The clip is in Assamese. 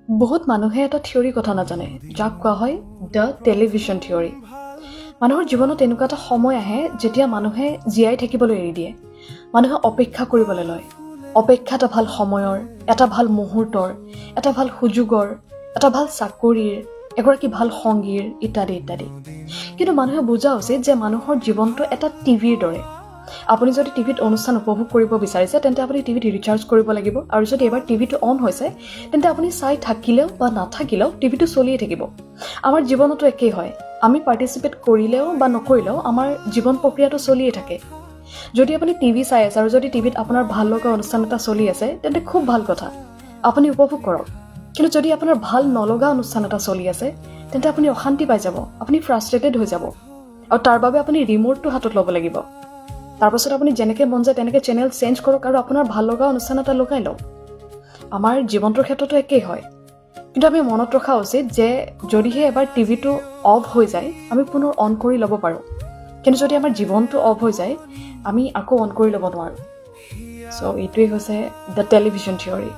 বহুত মানুহে এটা থিয়ৰী কথা নাজানে যাক কোৱা হয় দ্য টেলিভিছন থিয়ৰী। মানুহৰ জীৱনত এনেকুৱা এটা সময় আহে যেতিয়া মানুহে জীয়াই থাকিবলৈ এৰি দিয়ে। মানুহে অপেক্ষা কৰিবলৈ লয়। অপেক্ষা এটা ভাল সময়ৰ, এটা ভাল মুহূৰ্তৰ, এটা ভাল সুযোগৰ, এটা ভাল চাকৰিৰ, এগৰাকী ভাল সংগীৰ ইত্যাদি ইত্যাদি। কিন্তু মানুহে বুজা উচিত যে মানুহৰ জীৱনটো এটা টিভিৰ দৰে। আপুনি যদি টিভিত অনুষ্ঠান উপভোগ কৰিব বিচাৰিছে তেন্তে আপুনি টিভিত ৰিচাৰ্জ কৰিব লাগিব, আৰু যদি এবাৰ টিভিটো অন হৈছে তেন্তে আপুনি চাই থাকিলেও বা নাথাকিলেও টিভিটো চলিয়ে থাকিব। আমাৰ জীৱনতো একেই হয়। আমি পাৰ্টিচিপেট কৰিলেও বা নকৰিলেও আমাৰ জীৱন প্ৰক্ৰিয়াটো চলিয়ে থাকে। যদি আপুনি টিভি চাই আছে আৰু যদি টিভিত আপোনাৰ ভাল লগা অনুষ্ঠান এটা চলি আছে তেন্তে খুব ভাল কথা, আপুনি উপভোগ কৰক। কিন্তু যদি আপোনাৰ ভাল নলগা অনুষ্ঠান এটা চলি আছে তেন্তে আপুনি অশান্তি পাই যাব, আপুনি ফ্ৰাষ্ট্ৰেটেড হৈ যাব, আৰু তাৰ বাবে আপুনি ৰিমোটটো হাতত ল'ব লাগিব। তাৰপাছত আপুনি যেনেকৈ মন যায় তেনেকৈ চেনেল চেঞ্জ কৰক আৰু আপোনাৰ ভাল লগা অনুষ্ঠান এটা লগাই লওক। আমাৰ জীৱনটোৰ ক্ষেত্ৰতো একেই হয়। কিন্তু আমি মনত ৰখা উচিত যে যদিহে এবাৰ টিভিটো অফ হৈ যায় আমি পুনৰ অন কৰি ল'ব পাৰোঁ, কিন্তু যদি আমাৰ জীৱনটো অফ হৈ যায় আমি আকৌ অন কৰি ল'ব নোৱাৰোঁ। চ' এইটোৱেই হৈছে দ্য টেলিভিছন থিয়ৰী।